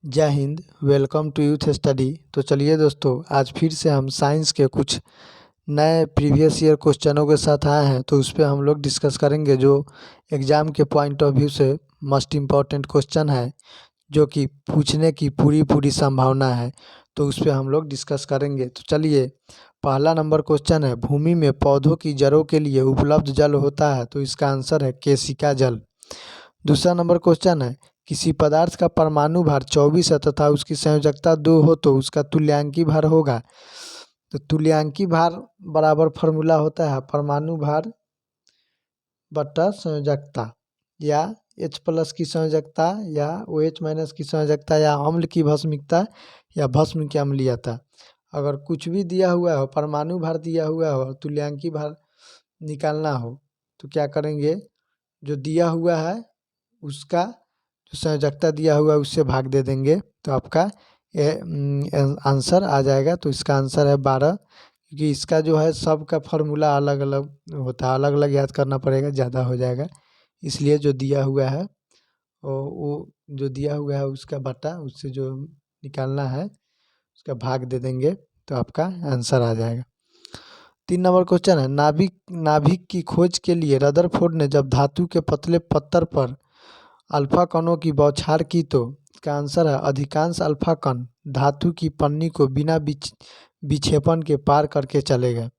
जय हिंद। Welcome to Youth Study. तो चलिए दोस्तों, आज फिर से हम साइंस के कुछ नए प्रीवियस ईयर क्वेश्चनों के साथ आए हैं। तो उस पर हम लोग डिस्कस करेंगे जो एग्ज़ाम के पॉइंट ऑफ व्यू से मोस्ट इम्पॉर्टेंट क्वेश्चन है, जो कि पूछने की पूरी पूरी संभावना है। तो उस पर हम लोग डिस्कस करेंगे। तो चलिए, पहला नंबर क्वेश्चन है, भूमि में पौधों की जड़ों के लिए उपलब्ध जल होता है। तो इसका आंसर है केशिका जल। दूसरा नंबर क्वेश्चन है, किसी पदार्थ का परमाणु भार 24 है तथा उसकी संयोजकता 2 हो तो उसका तुल्यांकी भार होगा। तो तुल्यांकी भार बराबर फॉर्मूला होता है परमाणु भार बट्टा संयोजकता, या H प्लस की संयोजकता, या OH माइनस की संयोजकता, या अम्ल की भस्मिकता, या भस्म की अम्लीयता। अगर कुछ भी दिया हुआ हो, परमाणु भार दिया हुआ हो, तुल्यांकी भार निकालना हो, तो क्या करेंगे, जो दिया हुआ है उसका जो संयोजकता दिया हुआ है उससे भाग दे देंगे तो आपका आंसर आ जाएगा। तो इसका आंसर है 12, क्योंकि इसका जो है सबका फॉर्मूला अलग अलग होता है, अलग अलग याद करना पड़ेगा, ज़्यादा हो जाएगा। इसलिए जो दिया हुआ है वो जो दिया हुआ है उसका बटा उससे जो निकालना है उसका भाग दे देंगे तो आपका आंसर आ जाएगा। 3 नंबर क्वेश्चन है, नाभिक नाभिक की खोज के लिए रदरफोर्ड ने जब धातु के पतले पत्थर पर अल्फा कणों की बौछार की तो इसका आंसर है अधिकांश अल्फा कण धातु की पन्नी को बिना विक्षेपण के पार करके चले गए।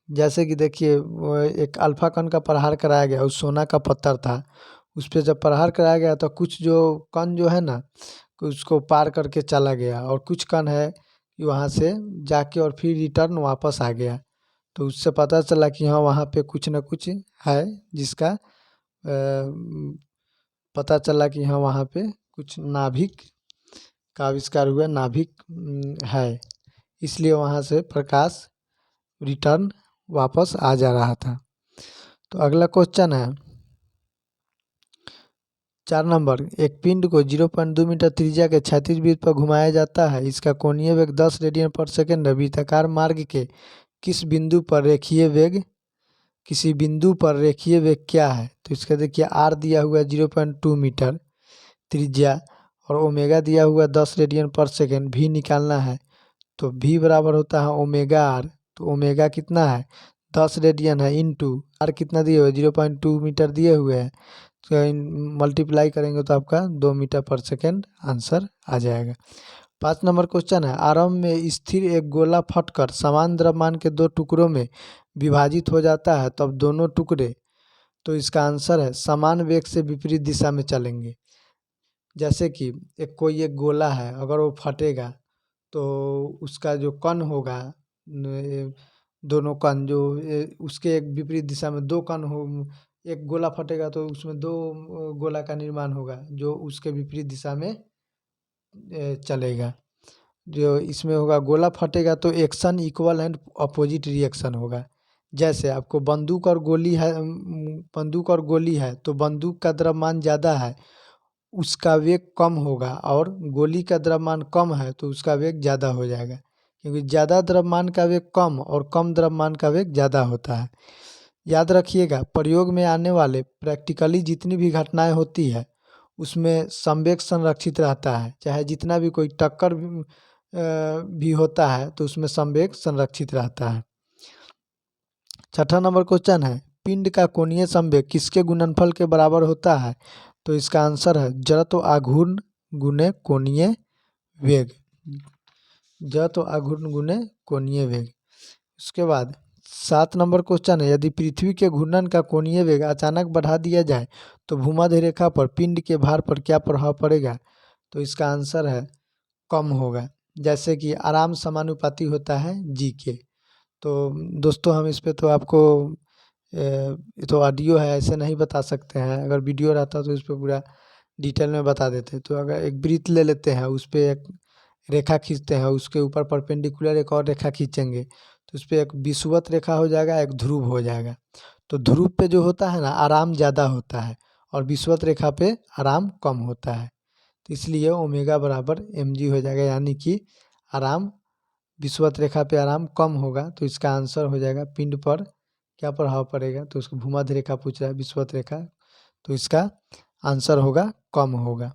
जैसे कि देखिए, वो एक अल्फा कण का प्रहार कराया गया, उस सोना का पत्थर था, उस पर जब प्रहार कराया गया तो कुछ जो कण जो है ना उसको पार करके चला गया, और कुछ कण है कि वहाँ से जाके और फिर रिटर्न वापस आ गया। तो उससे पता चला कि हाँ वहाँ पे कुछ न कुछ है, जिसका पता चला कि हाँ वहाँ पे कुछ नाभिक का आविष्कार हुआ, नाभिक है, इसलिए वहाँ से प्रकाश रिटर्न वापस आ जा रहा था। तो अगला क्वेश्चन है 4 नंबर, एक पिंड को 0.2 मीटर त्रिज्या के क्षैतिज वृत्त पर घुमाया जाता है, इसका कोणीय वेग 10 रेडियन पर सेकेंड है। वृत्ताकार मार्ग के किसी बिंदु पर रेखीय वेग क्या है। तो इसका देखिए आर दिया हुआ है 0.2 मीटर त्रिज्या, और ओमेगा दिया हुआ 10 रेडियन पर सेकेंड, भी निकालना है। तो भी बराबर होता है ओमेगा आर। तो ओमेगा कितना है 10 रेडियन है, इंटू आर कितना दिए हुए 0.2 मीटर दिए हुए हैं, तो मल्टीप्लाई करेंगे तो आपका 2 मीटर पर सेकेंड आंसर आ जाएगा। 5 नंबर क्वेश्चन है, आरंभ में स्थिर एक गोला फटकर समान द्रव्यमान के 2 टुकड़ों में विभाजित हो जाता है, तब दोनों टुकड़े, तो इसका आंसर है समान वेग से विपरीत दिशा में चलेंगे। जैसे कि कोई एक गोला है, अगर वो फटेगा तो उसका जो कण होगा, दोनों कण जो उसके एक विपरीत दिशा में 2 कण हो, एक गोला फटेगा तो उसमें 2 गोला का निर्माण होगा जो उसके विपरीत दिशा में चलेगा। जो इसमें होगा, गोला फटेगा तो action equal and opposite reaction होगा। जैसे आपको बंदूक और गोली है तो बंदूक का द्रव्यमान ज़्यादा है, उसका वेग कम होगा, और गोली का द्रव्यमान कम है तो उसका वेग ज़्यादा हो जाएगा, क्योंकि ज़्यादा द्रव्यमान का वेग कम और कम द्रव्यमान का वेग ज़्यादा होता है। याद रखिएगा, प्रयोग में आने वाले प्रैक्टिकली जितनी भी घटनाएं होती है उसमें संवेग संरक्षित रहता है, चाहे जितना भी कोई टक्कर भी होता है तो उसमें संवेग संरक्षित रहता है। 6 नंबर क्वेश्चन है, पिंड का कोणीय संवेग किसके गुणनफल के बराबर होता है। तो इसका आंसर है जड़त्व आघूर्ण गुणे कोणीय वेग। जड़त्व आघूर्ण गुणे कोणीय वेग। उसके बाद 7 नंबर क्वेश्चन है, यदि पृथ्वी के घूर्णन का कोणीय वेग अचानक बढ़ा दिया जाए तो भूमध्य रेखा पर पिंड के भार पर क्या प्रभाव पड़ेगा। तो इसका आंसर है कम होगा, जैसे कि आराम समानुपाती होता है जी के। तो दोस्तों, हम इस पे तो आपको ये तो ऑडियो है, ऐसे नहीं बता सकते हैं, अगर वीडियो रहता तो इस पर पूरा डिटेल में बता देते। तो अगर एक वृत्त ले लेते हैं, उस पर एक रेखा खींचते हैं, उसके ऊपर परपेंडिकुलर एक और रेखा खींचेंगे तो उस पर एक विषुवत रेखा हो जाएगा, एक ध्रुव हो जाएगा। तो ध्रुव पे जो होता है ना आराम ज़्यादा होता है, और विषुवत रेखा पे आराम कम होता है। तो इसलिए ओमेगा बराबर mg हो जाएगा, यानी कि आराम विषुवत रेखा पे आराम कम होगा। तो इसका आंसर हो जाएगा पिंड पर क्या प्रभाव पड़ेगा। तो उसको भूमध्य रेखा पूछ रहा है, विषुवत रेखा, तो इसका आंसर होगा कम होगा।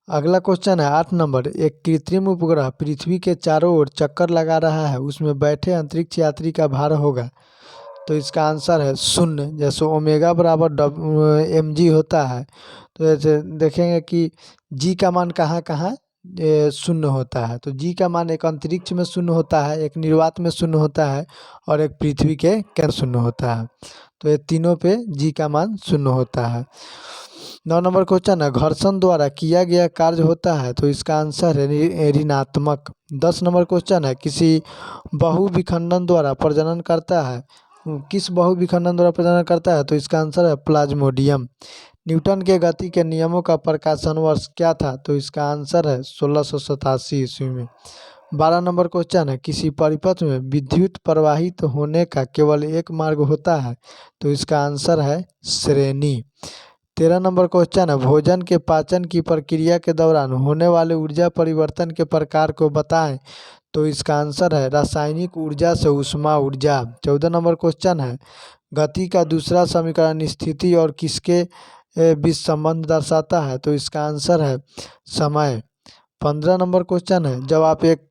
अगला क्वेश्चन है 8 नंबर। एक कृत्रिम उपग्रह पृथ्वी के चारों ओर चक्कर लगा रहा है, उसमें बैठे अंतरिक्ष यात्री का भार होगा। तो इसका आंसर है 0। जैसे ओमेगा बराबर mg होता है, तो जैसे देखेंगे कि जी का मान कहाँ कहाँ 0 होता है। तो जी का मान एक अंतरिक्ष में 0 होता है, एक निर्वात में 0 होता है, और एक पृथ्वी के केंद्र 0 होता है। तो ये तीनों पे जी का मान 0 होता है। 9 नंबर क्वेश्चन है घर्षण द्वारा किया गया कार्य होता है, तो इसका आंसर है ऋणात्मक। 10 नंबर क्वेश्चन है किसी बहुविखंडन द्वारा प्रजनन करता है, किस बहुविखंडन द्वारा प्रजनन करता है, तो इसका आंसर है प्लाज्मोडियम। न्यूटन के गति के नियमों का प्रकाशन वर्ष क्या था, तो इसका आंसर है 1687 ईस्वी में। 12 नंबर क्वेश्चन है किसी परिपथ में विद्युत प्रवाहित होने का केवल एक मार्ग होता है, तो इसका आंसर है श्रेणी। 13 नंबर क्वेश्चन है भोजन के पाचन की प्रक्रिया के दौरान होने वाले ऊर्जा परिवर्तन के प्रकार को बताएं, तो इसका आंसर है रासायनिक ऊर्जा से ऊष्मा ऊर्जा। 14 नंबर क्वेश्चन है गति का दूसरा समीकरण स्थिति और किसके बीच संबंध दर्शाता है, तो इसका आंसर है समय। 15 नंबर क्वेश्चन है जब आप एक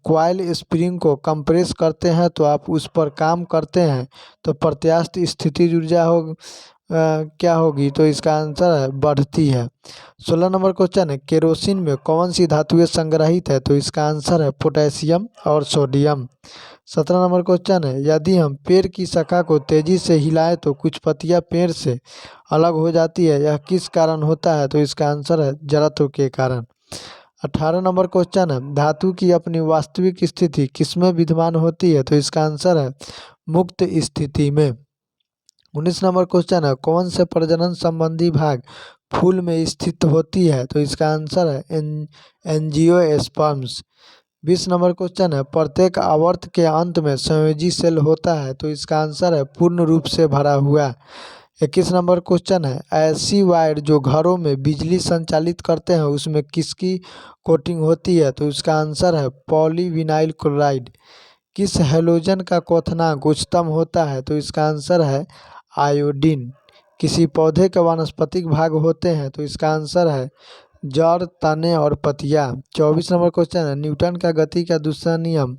कॉइल स्प्रिंग को कंप्रेस करते हैं तो आप उस पर काम करते हैं, तो प्रत्यास्थ स्थिति ऊर्जा क्या होगी, तो इसका आंसर है बढ़ती है। 16 नंबर क्वेश्चन है केरोसिन में कौन सी धातुएं संग्रहित है, तो इसका आंसर है पोटेशियम और सोडियम। 17 नंबर क्वेश्चन है यदि हम पेड़ की शाखा को तेजी से हिलाएं तो कुछ पत्तियां पेड़ से अलग हो जाती है, यह किस कारण होता है, तो इसका आंसर है जड़त्व के कारण। 18 नंबर क्वेश्चन है धातु की अपनी वास्तविक स्थिति किसमें विद्यमान होती है, तो इसका आंसर है मुक्त स्थिति में। 19 नंबर क्वेश्चन है कौन से प्रजनन संबंधी भाग फूल में स्थित होती है, तो इसका आंसर है एंजियोस्पर्म्स। 20 नंबर क्वेश्चन है प्रत्येक आवर्त के अंत में संयोजी सेल होता है, तो इसका आंसर है पूर्ण रूप से भरा हुआ। 21 नंबर क्वेश्चन है ऐसी वायर जो घरों में बिजली संचालित करते हैं उसमें किसकी कोटिंग होती है, तो इसका आंसर है पॉलीविनाइल क्लोराइड। किस हैलोजन का क्वथनांक उच्चतम होता है, तो इसका आंसर है आयोडीन। किसी पौधे के वानस्पतिक भाग होते हैं, तो इसका आंसर है जड़ तने और पत्तियां। 24 नंबर क्वेश्चन है न्यूटन का गति का दूसरा नियम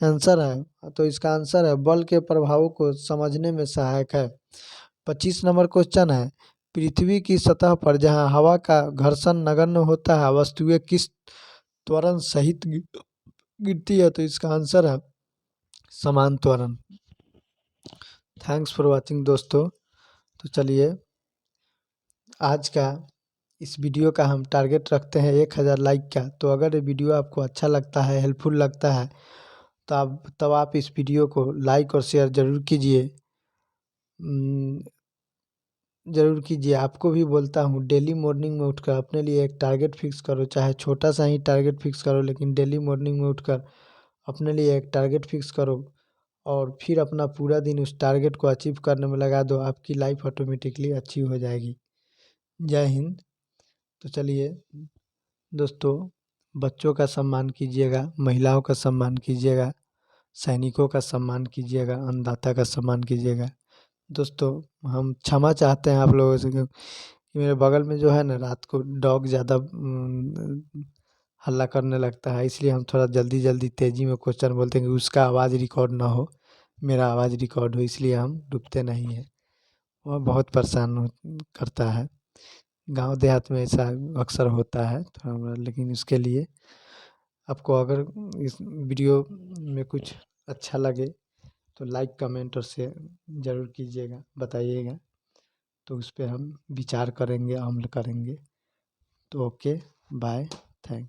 आंसर है, तो इसका आंसर है बल के प्रभावों को समझने में सहायक है। 25 नंबर क्वेश्चन है पृथ्वी की सतह पर जहां हवा का घर्षण नगण्य होता है वस्तुएं किस त्वरण सहित गिरती है, तो इसका आंसर है समान त्वरण। थैंक्स फॉर वॉचिंग दोस्तों। तो चलिए आज का इस वीडियो का हम टारगेट रखते हैं 1000 लाइक का। तो अगर ये वीडियो आपको अच्छा लगता है, हेल्पफुल लगता है, तो आप इस वीडियो को लाइक और शेयर ज़रूर कीजिए। ज़रूर कीजिए। आपको भी बोलता हूँ डेली मॉर्निंग में उठकर अपने लिए एक टारगेट फिक्स करो, चाहे छोटा सा ही टारगेट फिक्स करो, लेकिन डेली मॉर्निंग में उठकर अपने लिए एक टारगेट फिक्स करो और फिर अपना पूरा दिन उस टारगेट को अचीव करने में लगा दो। आपकी लाइफ ऑटोमेटिकली अच्छी हो जाएगी। जय हिंद। तो चलिए दोस्तों, बच्चों का सम्मान कीजिएगा, महिलाओं का सम्मान कीजिएगा, सैनिकों का सम्मान कीजिएगा, अन्नदाता का सम्मान कीजिएगा। दोस्तों हम क्षमा चाहते हैं आप लोगों से कि मेरे बगल में जो है ना रात को डॉग ज़्यादा हल्ला करने लगता है, इसलिए हम थोड़ा जल्दी जल्दी तेज़ी में क्वेश्चन बोलते हैं कि उसका आवाज़ रिकॉर्ड ना हो, मेरा आवाज़ रिकॉर्ड हो, इसलिए हम रुकते नहीं हैं। वह बहुत परेशान करता है। गांव देहात में ऐसा अक्सर होता है थोड़ा, लेकिन इसके लिए आपको अगर इस वीडियो में कुछ अच्छा लगे तो लाइक कमेंट और शेयर ज़रूर कीजिएगा, बताइएगा, तो उस पर हम विचार करेंगे, अमल करेंगे। तो ओके, बाय, थैंक।